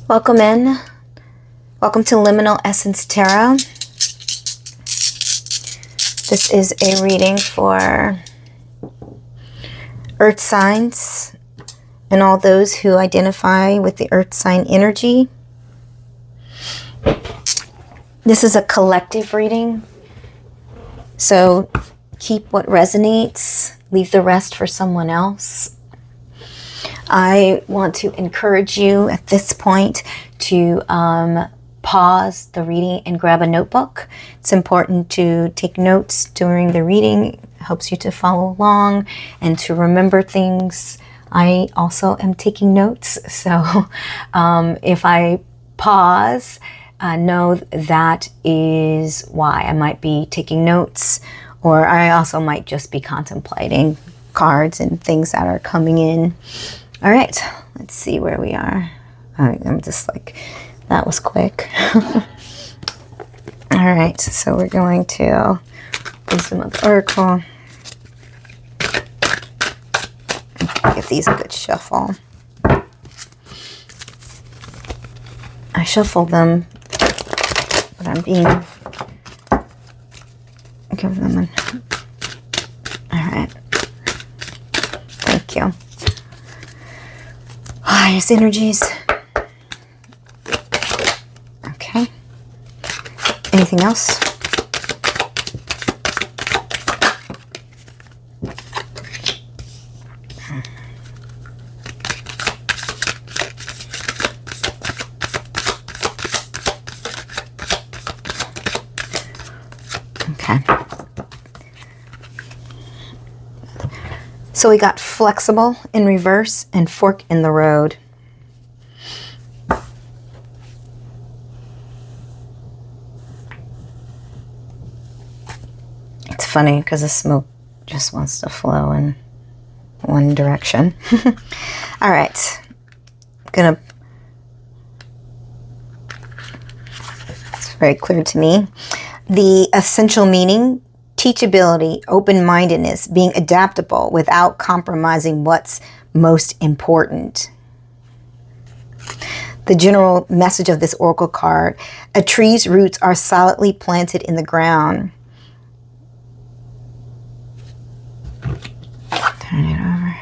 Welcome in. Welcome to Liminal Essence Tarot. This is a reading for Earth signs and all those who identify with the Earth sign energy. This is a collective reading, so keep what resonates, leave the rest for someone else. I want to encourage you at this point to pause the reading and grab a notebook. It's important to take notes during the reading. It helps you to follow along and to remember things. I also am taking notes, so if I pause, know that is why. I might be taking notes, or I also might just be contemplating cards and things that are coming in. All right, let's see where we are. I'm just like, that was quick. All right, so we're going to Wisdom of the Oracle. Give these a good shuffle. I shuffled them, but I'm being... Give them an... All right. Thank you. Highest energies. Okay. Anything else? Okay. So we got flexible in reverse and fork in the road. It's funny because the smoke just wants to flow in one direction. All right. It's very clear to me. The essential meaning: teachability, open-mindedness, being adaptable without compromising what's most important. The general message of this oracle card: a tree's roots are solidly planted in the ground. Turn it over.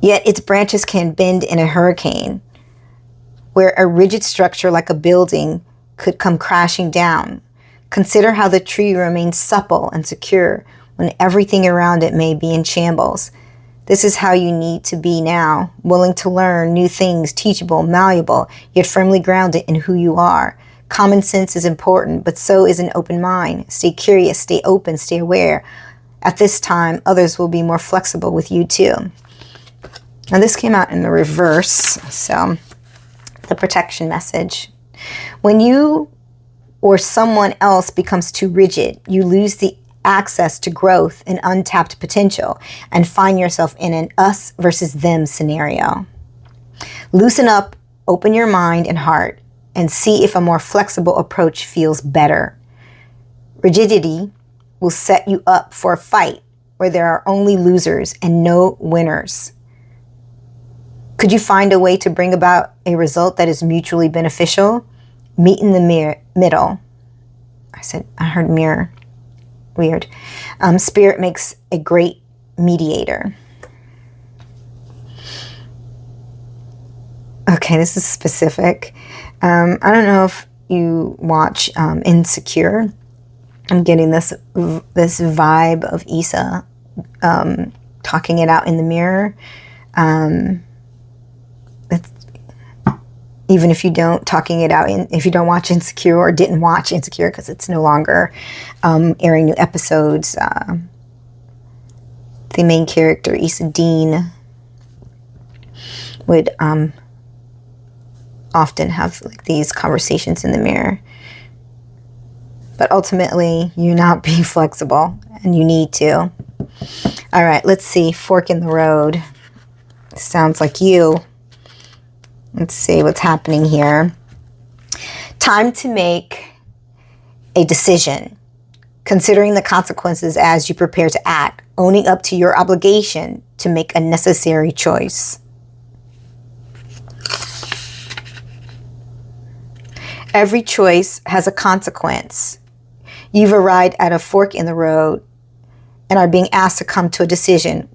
Yet its branches can bend in a hurricane, where a rigid structure like a building could come crashing down. Consider how the tree remains supple and secure when everything around it may be in shambles. This is how you need to be now, willing to learn new things, teachable, malleable, yet firmly grounded in who you are. Common sense is important, but so is an open mind. Stay curious, stay open, stay aware. At this time, others will be more flexible with you too. Now this came out in the reverse, so the protection message. When you or someone else becomes too rigid, you lose the access to growth and untapped potential and find yourself in an us versus them scenario. Loosen up, open your mind and heart, and see if a more flexible approach feels better. Rigidity will set you up for a fight where there are only losers and no winners. Could you find a way to bring about a result that is mutually beneficial? Meet in the middle. I heard mirror. Weird. Spirit makes a great mediator. Okay, this is specific. I don't know if you watch Insecure. I'm getting this vibe of Issa talking it out in the mirror. Even if you don't talking it out, if you don't watch Insecure or didn't watch Insecure because it's no longer airing new episodes, the main character, Issa Dean, would often have like these conversations in the mirror. But ultimately, you're not being flexible, and you need to. All right, let's see. Fork in the road. Sounds like you. Let's see what's happening here. Time to make a decision. Considering the consequences as you prepare to act. Owning up to your obligation to make a necessary choice. Every choice has a consequence. You've arrived at a fork in the road and are being asked to come to a decision.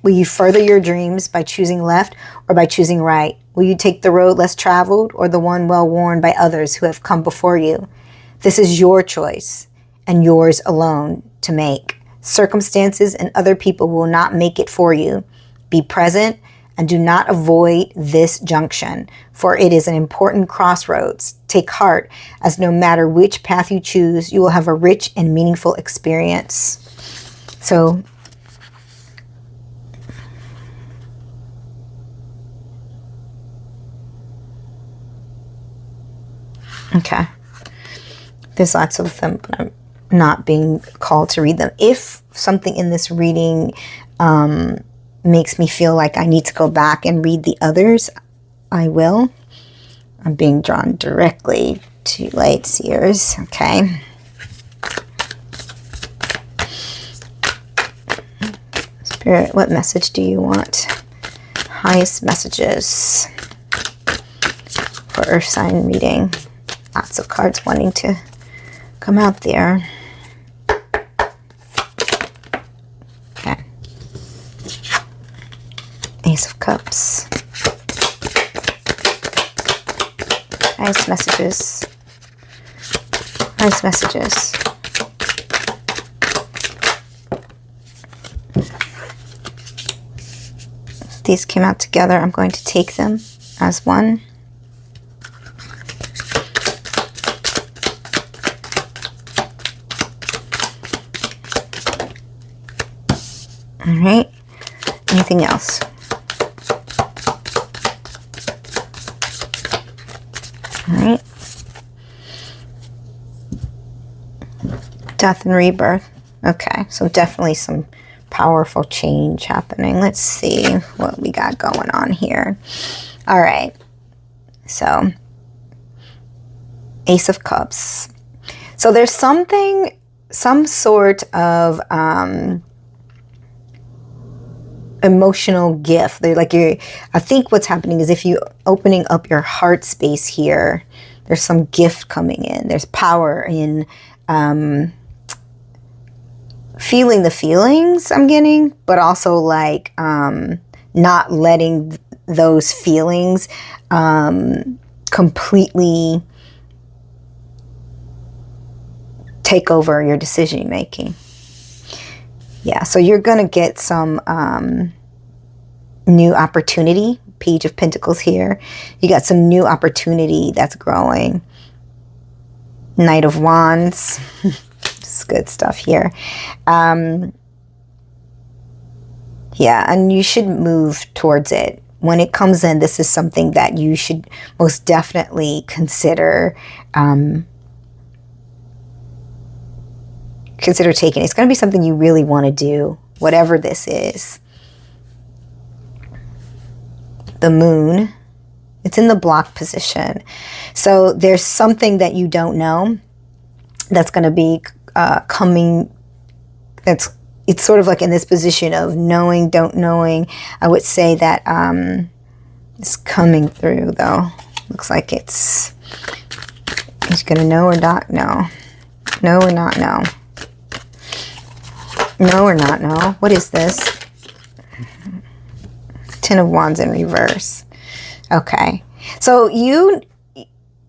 Will you further your dreams by choosing left or by choosing right? Will you take the road less traveled or the one well worn by others who have come before you? This is your choice and yours alone to make. Circumstances and other people will not make it for you. Be present and do not avoid this junction, for it is an important crossroads. Take heart, as no matter which path you choose, you will have a rich and meaningful experience. So, okay. There's lots of them, but I'm not being called to read them. If something in this reading makes me feel like I need to go back and read the others, I will. I'm being drawn directly to Lightseers. Okay. Spirit, what message do you want? Highest messages for Earth sign reading. Lots of cards wanting to come out there. Okay. Ace of Cups. Nice messages. Nice messages. These came out together. I'm going to take them as one. All right. Anything else? All right. Death and rebirth. Okay. So definitely some powerful change happening. Let's see what we got going on here. All right. So Ace of Cups. So there's something, some sort of emotional gift. They're like I think what's happening is if you opening up your heart space here, there's some gift coming in. There's power in feeling the feelings I'm getting, but also like not letting those feelings completely take over your decision making. Yeah, so you're going to get some new opportunity. Page of Pentacles here. You got some new opportunity that's growing. Knight of Wands. It's good stuff here. Yeah, and you should move towards it. When it comes in, this is something that you should most definitely consider taking. It's going to be something you really want to do, whatever this is. The Moon. It's in the block position. So there's something that you don't know that's going to be coming. It's sort of like in this position of knowing, don't knowing. I would say that it's coming through, though. Looks like it's going to know or not know. Know or not know. Know or not know. What is this? Ten of Wands in reverse. Okay. So you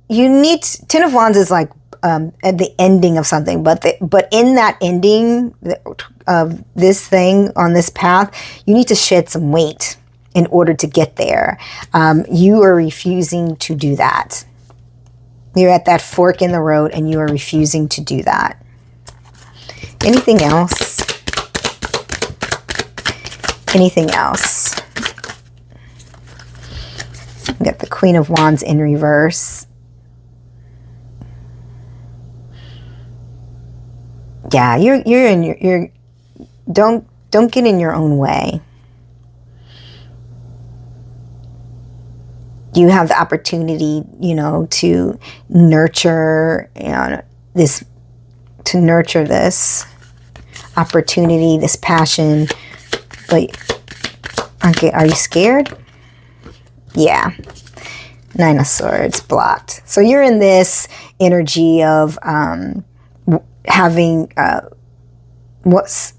need, Ten of Wands is like at the ending of something, but in that ending of this thing on this path, you need to shed some weight in order to get there. You are refusing to do that. You're at that fork in the road and you are refusing to do that. Anything else? Anything else? We got the Queen of Wands in reverse. Yeah, you're in your don't get in your own way. You have the opportunity, to nurture, this opportunity, this passion. But okay, are you scared? Yeah. Nine of Swords, blocked. So you're in this energy of having what's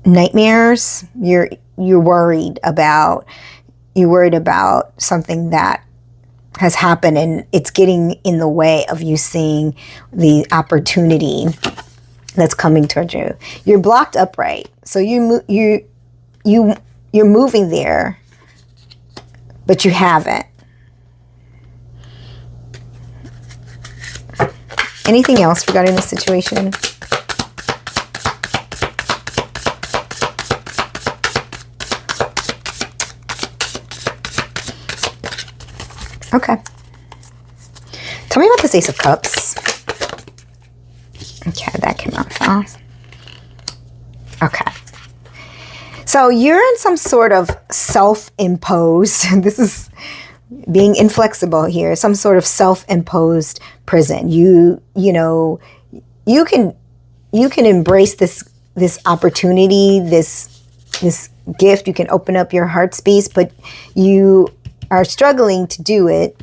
nightmares. You're worried about something that has happened, and it's getting in the way of you seeing the opportunity that's coming towards you. You're blocked upright, so you're moving there, but you haven't. Anything else regarding this situation? Okay. Tell me about this Ace of Cups. Okay, that came out fast. Okay. So you're in some sort of self-imposed, this is being inflexible here, some sort of self-imposed prison. You can embrace this opportunity, this gift. You can open up your heart space, but you are struggling to do it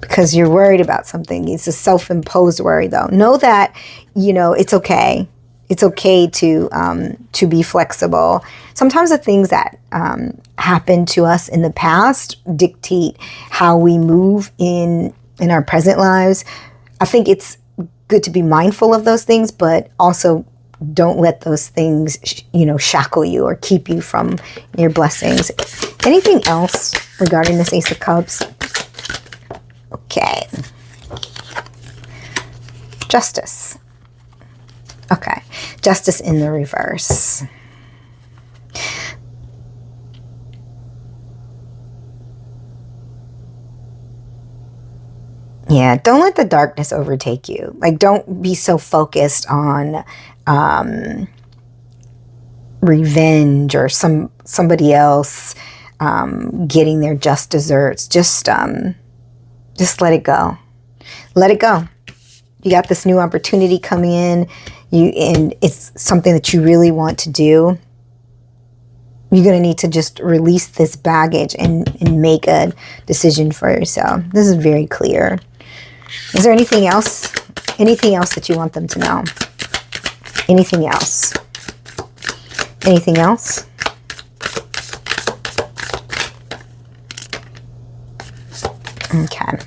because you're worried about something. It's a self-imposed worry, though. Know that, it's okay. It's okay to be flexible. Sometimes the things that happened to us in the past dictate how we move in our present lives. I think it's good to be mindful of those things, but also don't let those things, shackle you or keep you from your blessings. Anything else regarding this Ace of Cups? Okay. Justice. Okay. Justice in the reverse. Yeah, don't let the darkness overtake you. Like, don't be so focused on revenge or somebody else getting their just desserts. Just let it go. Let it go. You got this new opportunity coming in, and it's something that you really want to do. You're going to need to just release this baggage and make a decision for yourself. This is very clear. Is there anything else? Anything else that you want them to know? Anything else? Anything else? Okay.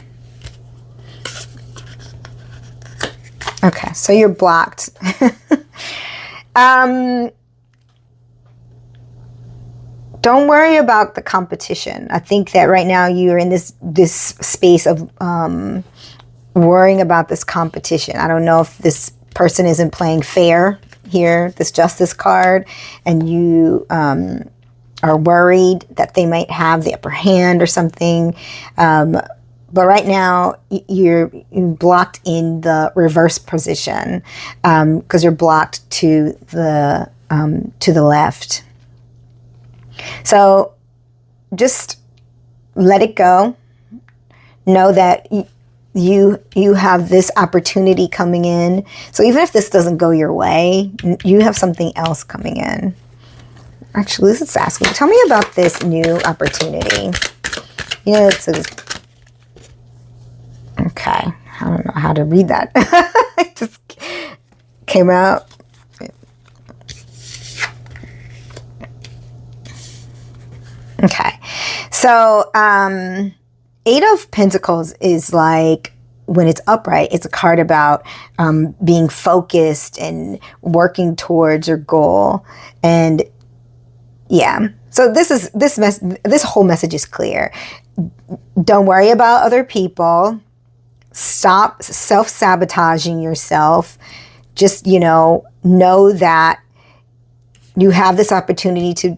Okay, so you're blocked. Don't worry about the competition. I think that right now you're in this space of worrying about this competition. I don't know if this person isn't playing fair here, this Justice card, and you are worried that they might have the upper hand or something. But right now you're blocked in the reverse position because you're blocked to the left. So just let it go. Know that you have this opportunity coming in. So even if this doesn't go your way, you have something else coming in. Actually, let's ask me. Tell me about this new opportunity. Okay. I don't know how to read that. It just came out. Okay. So, Eight of Pentacles is like, when it's upright, it's a card about being focused and working towards your goal. And yeah, so this whole message is clear. Don't worry about other people. Stop self-sabotaging yourself. Just, know that you have this opportunity to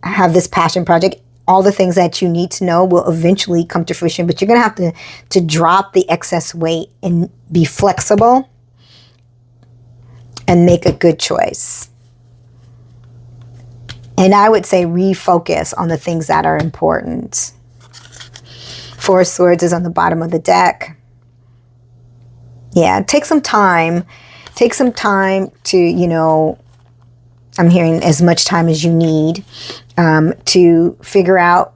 have this passion project. All the things that you need to know will eventually come to fruition, but you're going to have to drop the excess weight and be flexible and make a good choice. And I would say refocus on the things that are important. Four of Swords is on the bottom of the deck. Yeah, take some time. Take some time to, I'm hearing as much time as you need to figure out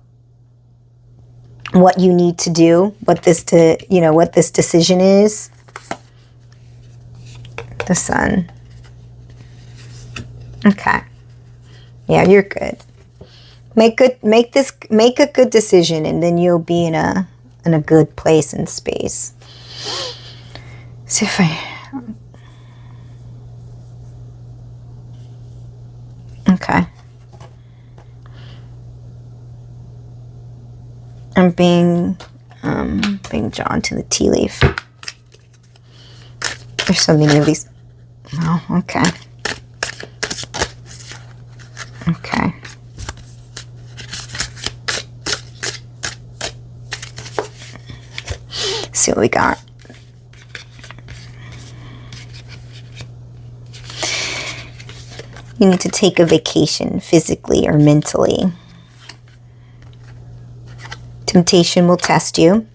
what you need to do, what this decision is. The Sun. Okay. Yeah, you're good. Make a good decision, and then you'll be in a good place and space. See if okay. I'm being drawn to the tea leaf. There's so many of these. Oh, okay. Okay. See what we got. You need to take a vacation physically or mentally. Temptation will test you.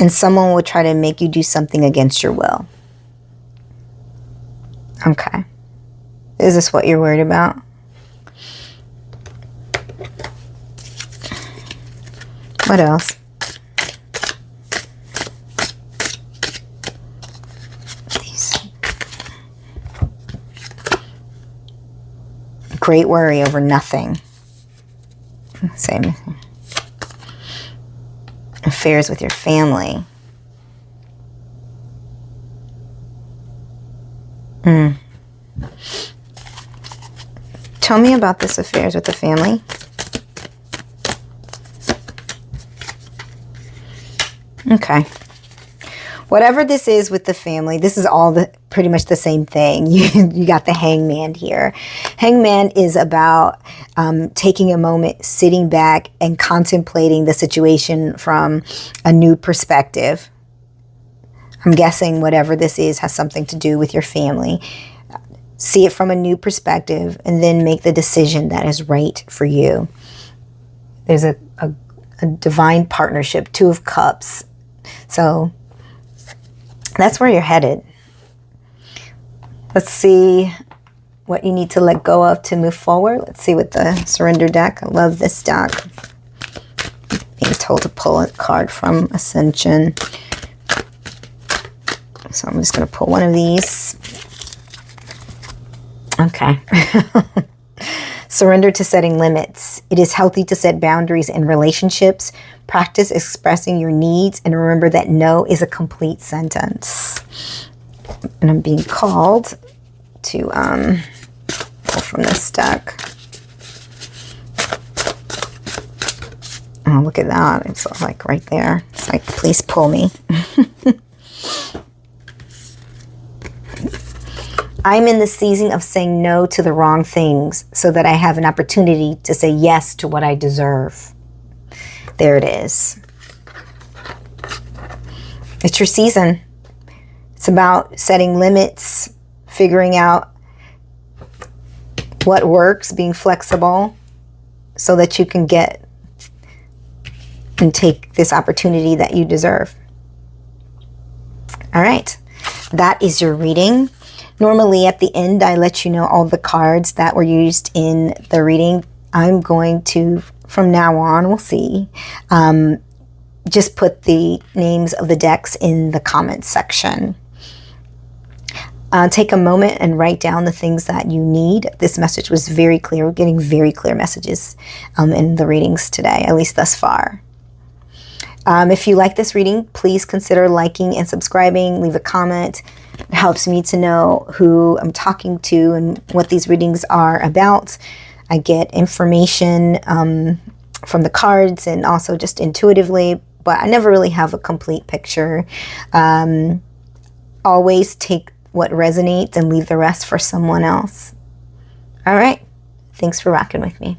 And someone will try to make you do something against your will. Okay. Is this what you're worried about? What else? Great worry over nothing. Same. Affairs with your family. Tell me about this affairs with the family. Okay. Whatever this is with the family, this is all pretty much the same thing. You got the Hangman here. Hangman is about taking a moment, sitting back and contemplating the situation from a new perspective. I'm guessing whatever this is has something to do with your family. See it from a new perspective and then make the decision that is right for you. There's a divine partnership, 2 of Cups. So that's where you're headed. Let's see what you need to let go of to move forward. Let's see what the Surrender deck. I love this deck. Being told to pull a card from Ascension. So I'm just going to pull one of these. Okay. Surrender to setting limits. It is healthy to set boundaries in relationships. Practice expressing your needs and remember that no is a complete sentence. And I'm being called to pull from this deck. Oh, look at that. It's like right there. It's like, please pull me. I'm in the season of saying no to the wrong things so that I have an opportunity to say yes to what I deserve. There it is. It's your season. It's about setting limits, figuring out what works, being flexible so that you can get and take this opportunity that you deserve. All right. That is your reading. Normally at the end, I let you know all the cards that were used in the reading. I'm going to, from now on, we'll see, just put the names of the decks in the comments section. Take a moment and write down the things that you need. This message was very clear. We're getting very clear messages in the readings today, at least thus far. If you like this reading, please consider liking and subscribing. Leave a comment. It helps me to know who I'm talking to and what these readings are about. I get information from the cards and also just intuitively, but I never really have a complete picture. Always take what resonates and leave the rest for someone else. All right. Thanks for rocking with me.